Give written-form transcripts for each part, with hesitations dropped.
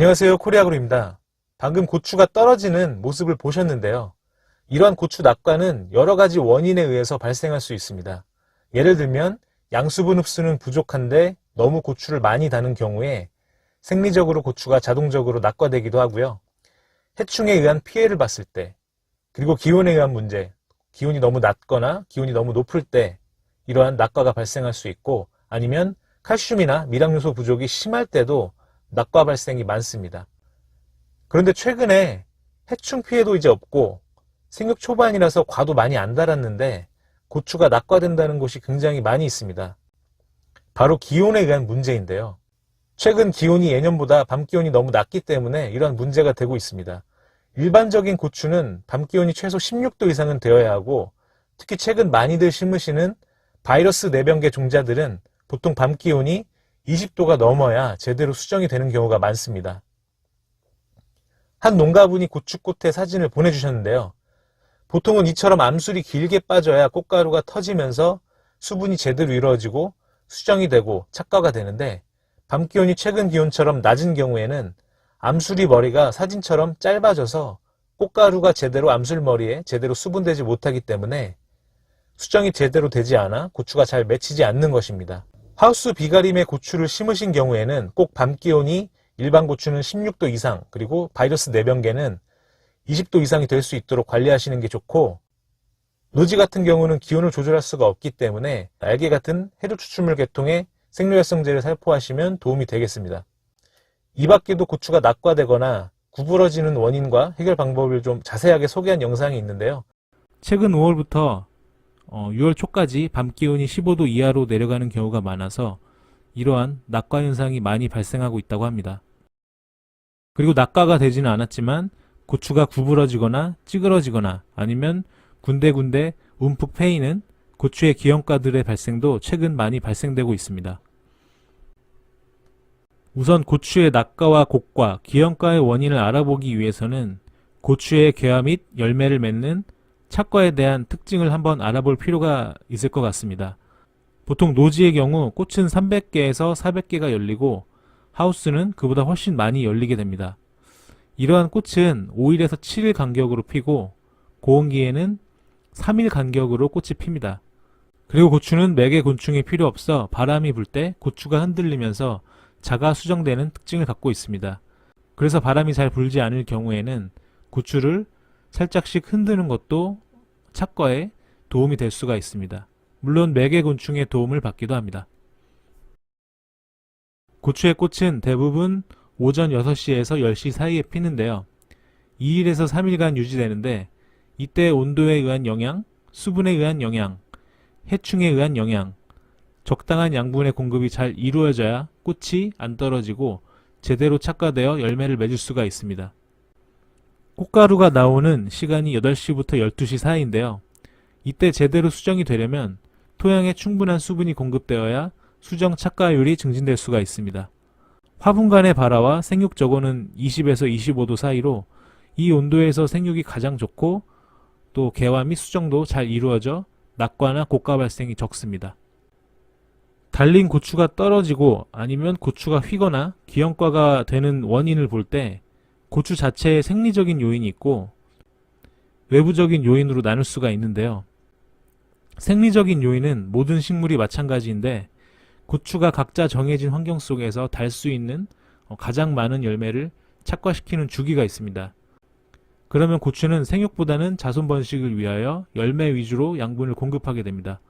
안녕하세요, 코리아그로입니다. 방금 고추가 떨어지는 모습을 보셨는데요. 이러한 고추 낙과는 여러 가지 원인에 의해서 발생할 수 있습니다. 예를 들면 양수분 흡수는 부족한데 너무 고추를 많이 다는 경우에 생리적으로 고추가 자동적으로 낙과되기도 하고요. 해충에 의한 피해를 봤을 때, 그리고 기온에 의한 문제, 기온이 너무 낮거나 기온이 너무 높을 때 이러한 낙과가 발생할 수 있고, 아니면 칼슘이나 미량요소 부족이 심할 때도 낙과 발생이 많습니다. 그런데 최근에 해충 피해도 이제 없고 생육 초반이라서 과도 많이 안 달았는데 고추가 낙과된다는 곳이 굉장히 많이 있습니다. 바로 기온에 의한 문제인데요. 최근 기온이 예년보다 밤 기온이 너무 낮기 때문에 이런 문제가 되고 있습니다. 일반적인 고추는 밤 기온이 최소 16도 이상은 되어야 하고, 특히 최근 많이들 심으시는 바이러스 내병계 종자들은 보통 밤 기온이 20도가 넘어야 제대로 수정이 되는 경우가 많습니다. 한 농가분이 고추꽃의 사진을 보내주셨는데요. 보통은 이처럼 암술이 길게 빠져야 꽃가루가 터지면서 수분이 제대로 이루어지고 수정이 되고 착과가 되는데, 밤 기온이 최근 기온처럼 낮은 경우에는 암술이 머리가 사진처럼 짧아져서 꽃가루가 제대로 암술 머리에 제대로 수분되지 못하기 때문에 수정이 제대로 되지 않아 고추가 잘 맺히지 않는 것입니다. 하우스 비가림에 고추를 심으신 경우에는 꼭 밤 기온이 일반 고추는 16도 이상, 그리고 바이러스 내병계는 20도 이상이 될 수 있도록 관리하시는 게 좋고, 노지 같은 경우는 기온을 조절할 수가 없기 때문에 알게 같은 해류 추출물 계통의 생료활성제를 살포하시면 도움이 되겠습니다. 이 밖에도 고추가 낙과되거나 구부러지는 원인과 해결 방법을 좀 자세하게 소개한 영상이 있는데요. 최근 5월부터 6월 초까지 밤 기온이 15도 이하로 내려가는 경우가 많아서 이러한 낙과 현상이 많이 발생하고 있다고 합니다. 그리고 낙과가 되지는 않았지만 고추가 구부러지거나 찌그러지거나 아니면 군데군데 움푹 패이는 고추의 기형가들의 발생도 최근 많이 발생되고 있습니다. 우선 고추의 낙과와 곡과 기형가의 원인을 알아보기 위해서는 고추의 개화 및 열매를 맺는 착과에 대한 특징을 한번 알아볼 필요가 있을 것 같습니다. 보통 노지의 경우 꽃은 300개에서 400개가 열리고 하우스는 그보다 훨씬 많이 열리게 됩니다. 이러한 꽃은 5일에서 7일 간격으로 피고 고온기에는 3일 간격으로 꽃이 핍니다. 그리고 고추는 매개 곤충이 필요 없어 바람이 불 때 고추가 흔들리면서 자가 수정되는 특징을 갖고 있습니다. 그래서 바람이 잘 불지 않을 경우에는 고추를 살짝씩 흔드는 것도 착과에 도움이 될 수가 있습니다. 물론 매개 곤충의 도움을 받기도 합니다. 고추의 꽃은 대부분 오전 6시에서 10시 사이에 피는데요. 2일에서 3일간 유지되는데, 이때 온도에 의한 영향, 수분에 의한 영향, 해충에 의한 영향, 적당한 양분의 공급이 잘 이루어져야 꽃이 안 떨어지고 제대로 착과되어 열매를 맺을 수가 있습니다. 꽃가루가 나오는 시간이 8시부터 12시 사이인데요. 이때 제대로 수정이 되려면 토양에 충분한 수분이 공급되어야 수정 착과율이 증진될 수가 있습니다. 화분간의 발화와 생육 저고는 20에서 25도 사이로 이 온도에서 생육이 가장 좋고, 또 개화 및 수정도 잘 이루어져 낙과나 곡과 발생이 적습니다. 달린 고추가 떨어지고 아니면 고추가 휘거나 기형과가 되는 원인을 볼 때 고추 자체에 생리적인 요인이 있고 외부적인 요인으로 나눌 수가 있는데요. 생리적인 요인은 모든 식물이 마찬가지인데, 고추가 각자 정해진 환경 속에서 달 수 있는 가장 많은 열매를 착과시키는 주기가 있습니다. 그러면 고추는 생육보다는 자손 번식을 위하여 열매 위주로 양분을 공급하게 됩니다.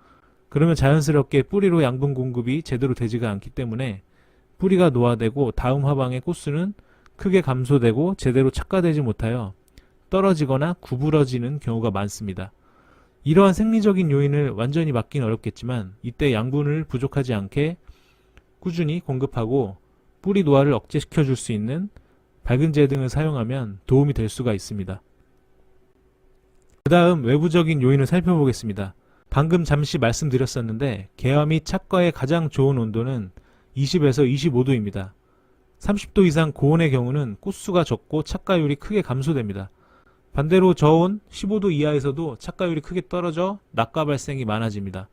그러면 자연스럽게 뿌리로 양분 공급이 제대로 되지가 않기 때문에 뿌리가 노화되고 다음 화방의 꽃수는 크게 감소되고 제대로 착과되지 못하여 떨어지거나 구부러지는 경우가 많습니다. 이러한 생리적인 요인을 완전히 막기는 어렵겠지만, 이때 양분을 부족하지 않게 꾸준히 공급하고 뿌리 노화를 억제시켜 줄 수 있는 밝은제 등을 사용하면 도움이 될 수가 있습니다. 그 다음 외부적인 요인을 살펴보겠습니다. 방금 잠시 말씀드렸었는데 개화 및 착과의 가장 좋은 온도는 20에서 25도입니다. 30도 이상 고온의 경우는 꽃수가 적고 착과율이 크게 감소됩니다. 반대로 저온 15도 이하에서도 착과율이 크게 떨어져 낙과 발생이 많아집니다.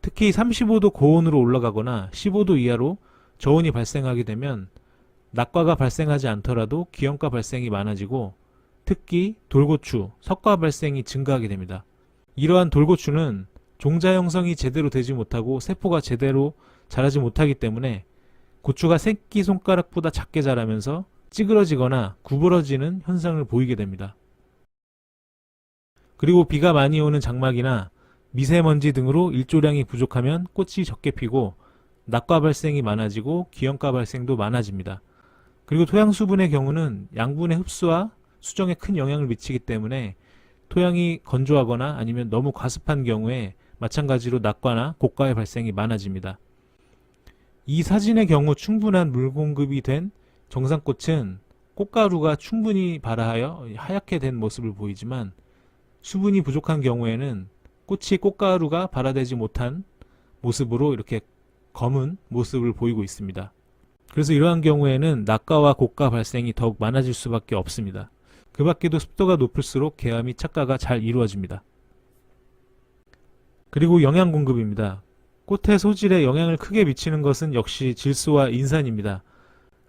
특히 35도 고온으로 올라가거나 15도 이하로 저온이 발생하게 되면 낙과가 발생하지 않더라도 기형과 발생이 많아지고 특히 돌고추, 석과 발생이 증가하게 됩니다. 이러한 돌고추는 종자 형성이 제대로 되지 못하고 세포가 제대로 자라지 못하기 때문에 고추가 새끼손가락보다 작게 자라면서 찌그러지거나 구부러지는 현상을 보이게 됩니다. 그리고 비가 많이 오는 장마기나 미세먼지 등으로 일조량이 부족하면 꽃이 적게 피고 낙과 발생이 많아지고 기형과 발생도 많아집니다. 그리고 토양 수분의 경우는 양분의 흡수와 수정에 큰 영향을 미치기 때문에 토양이 건조하거나 아니면 너무 과습한 경우에 마찬가지로 낙과나 고과의 발생이 많아집니다. 이 사진의 경우 충분한 물 공급이 된 정상꽃은 꽃가루가 충분히 발화하여 하얗게 된 모습을 보이지만 수분이 부족한 경우에는 꽃이 꽃가루가 발화되지 못한 모습으로 이렇게 검은 모습을 보이고 있습니다. 그래서 이러한 경우에는 낙과와 고과 발생이 더욱 많아질 수밖에 없습니다. 그 밖에도 습도가 높을수록 개화 및 착과가 잘 이루어집니다. 그리고 영양 공급입니다. 꽃의 소질에 영향을 크게 미치는 것은 역시 질소와 인산입니다.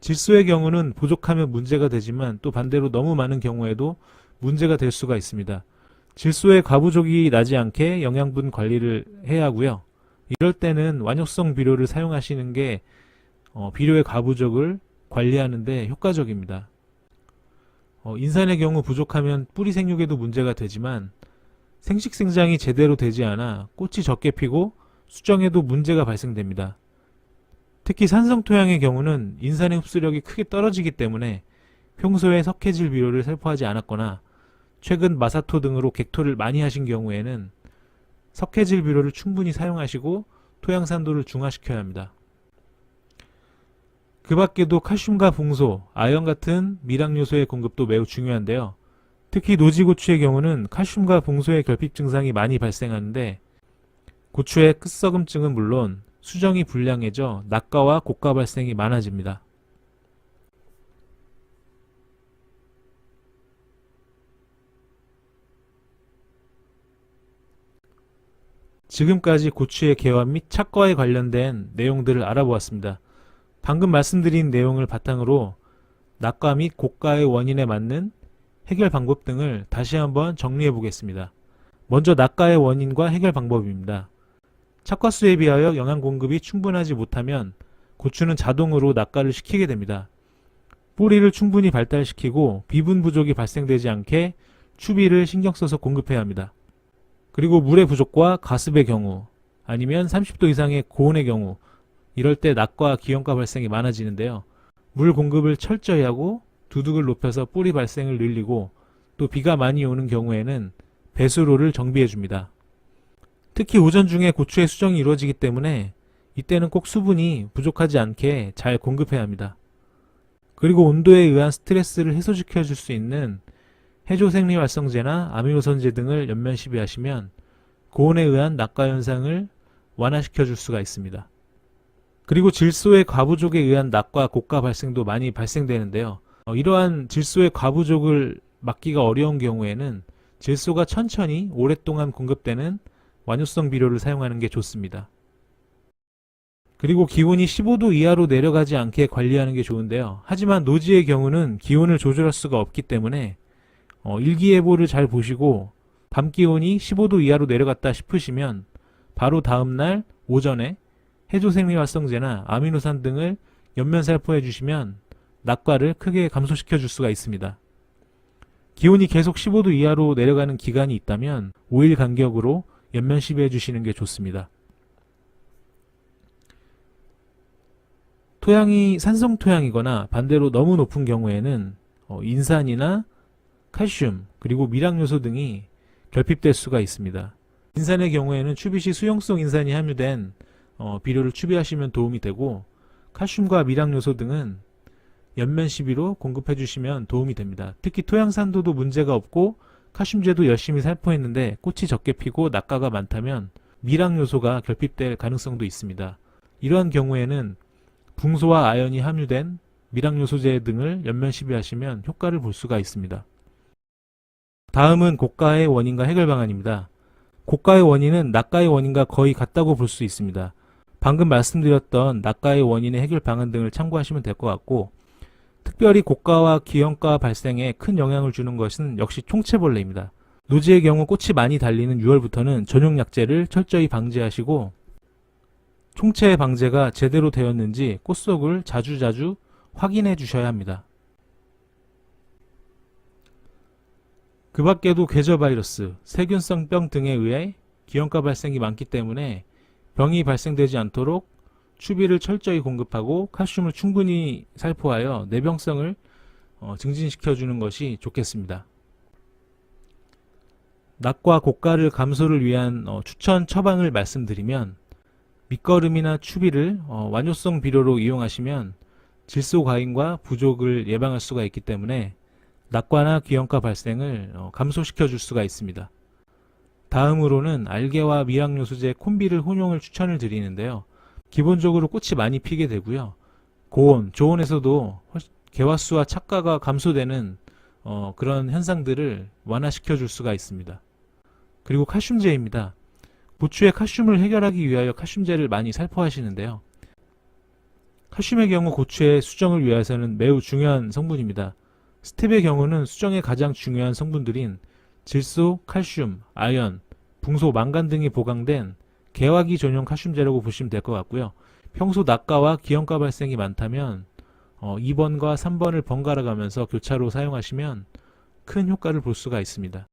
질소의 경우는 부족하면 문제가 되지만 또 반대로 너무 많은 경우에도 문제가 될 수가 있습니다. 질소의 과부족이 나지 않게 영양분 관리를 해야 하고요. 이럴 때는 완효성 비료를 사용하시는 게 비료의 과부족을 관리하는 데 효과적입니다. 인산의 경우 부족하면 뿌리 생육에도 문제가 되지만 생식 생장이 제대로 되지 않아 꽃이 적게 피고 수정에도 문제가 발생됩니다. 특히 산성 토양의 경우는 인산의 흡수력이 크게 떨어지기 때문에 평소에 석회질 비료를 살포하지 않았거나 최근 마사토 등으로 객토를 많이 하신 경우에는 석회질 비료를 충분히 사용하시고 토양 산도를 중화시켜야 합니다. 그 밖에도 칼슘과 붕소, 아연 같은 미량 요소의 공급도 매우 중요한데요. 특히 노지고추의 경우는 칼슘과 붕소의 결핍 증상이 많이 발생하는데 고추의 끝썩음증은 물론 수정이 불량해져 낙과와 고과 발생이 많아집니다. 지금까지 고추의 개화 및 착과에 관련된 내용들을 알아보았습니다. 방금 말씀드린 내용을 바탕으로 낙과 및 고과의 원인에 맞는 해결 방법 등을 다시 한번 정리해 보겠습니다. 먼저 낙과의 원인과 해결 방법입니다. 착과수에 비하여 영양 공급이 충분하지 못하면 고추는 자동으로 낙과를 시키게 됩니다. 뿌리를 충분히 발달시키고 비분 부족이 발생되지 않게 추비를 신경 써서 공급해야 합니다. 그리고 물의 부족과 가습의 경우 아니면 30도 이상의 고온의 경우 이럴 때 낙과 기형과 발생이 많아지는데요. 물 공급을 철저히 하고 두둑을 높여서 뿌리 발생을 늘리고 또 비가 많이 오는 경우에는 배수로를 정비해 줍니다. 특히 오전 중에 고추의 수정이 이루어지기 때문에 이때는 꼭 수분이 부족하지 않게 잘 공급해야 합니다. 그리고 온도에 의한 스트레스를 해소시켜 줄 수 있는 해조생리활성제나 아미노선제 등을 연면 시비하시면 고온에 의한 낙과 현상을 완화시켜 줄 수가 있습니다. 그리고 질소의 과부족에 의한 낙과 고과 발생도 많이 발생되는데요. 이러한 질소의 과부족을 막기가 어려운 경우에는 질소가 천천히 오랫동안 공급되는 완효성 비료를 사용하는 게 좋습니다. 그리고 기온이 15도 이하로 내려가지 않게 관리하는 게 좋은데요. 하지만 노지의 경우는 기온을 조절할 수가 없기 때문에 일기예보를 잘 보시고 밤 기온이 15도 이하로 내려갔다 싶으시면 바로 다음날 오전에 해조생리활성제나 아미노산 등을 연면 살포해 주시면 낙과를 크게 감소시켜 줄 수가 있습니다. 기온이 계속 15도 이하로 내려가는 기간이 있다면 5일 간격으로 연면 시비해 주시는 게 좋습니다. 토양이 산성 토양이거나 반대로 너무 높은 경우에는 인산이나 칼슘 그리고 미량 요소 등이 결핍될 수가 있습니다. 인산의 경우에는 추비 시 수용성 인산이 함유된 비료를 추비하시면 도움이 되고 칼슘과 미량 요소 등은 연면 시비로 공급해 주시면 도움이 됩니다. 특히 토양 산도도 문제가 없고 칼슘제도 열심히 살포했는데 꽃이 적게 피고 낙과가 많다면 미량 요소가 결핍될 가능성도 있습니다. 이러한 경우에는 붕소와 아연이 함유된 미량 요소제 등을 연면 시비하시면 효과를 볼 수가 있습니다. 다음은 고가의 원인과 해결 방안입니다. 고가의 원인은 낙과의 원인과 거의 같다고 볼 수 있습니다. 방금 말씀드렸던 낙과의 원인의 해결 방안 등을 참고하시면 될 것 같고 특별히 고가와 기형가 발생에 큰 영향을 주는 것은 역시 총체벌레입니다. 노지의 경우 꽃이 많이 달리는 6월부터는 전용 약재를 철저히 방제하시고 총체 방제가 제대로 되었는지 꽃 속을 자주자주 확인해 주셔야 합니다. 그 밖에도 궤저 바이러스, 세균성 병 등에 의해 기형가 발생이 많기 때문에 병이 발생되지 않도록 추비를 철저히 공급하고 칼슘을 충분히 살포하여 내병성을 증진시켜 주는 것이 좋겠습니다. 낙과 고가를 감소를 위한 추천 처방을 말씀드리면 밑거름이나 추비를 완효성 비료로 이용하시면 질소 과잉과 부족을 예방할 수가 있기 때문에 낙과나 기형가 발생을 감소시켜 줄 수가 있습니다. 다음으로는 알게와 미량요소제 콤비를 혼용을 추천을 드리는데요. 기본적으로 꽃이 많이 피게 되고요. 고온, 저온에서도 개화수와 착과가 감소되는 그런 현상들을 완화시켜 줄 수가 있습니다. 그리고 칼슘제입니다. 고추의 칼슘을 해결하기 위하여 칼슘제를 많이 살포하시는데요. 칼슘의 경우 고추의 수정을 위해서는 매우 중요한 성분입니다. 스텝의 경우는 수정의 가장 중요한 성분들인 질소, 칼슘, 아연, 붕소, 망간 등이 보강된 개화기 전용 칼슘제라고 보시면 될 것 같고요. 평소 낙과와 기형가 발생이 많다면 2번과 3번을 번갈아 가면서 교차로 사용하시면 큰 효과를 볼 수가 있습니다.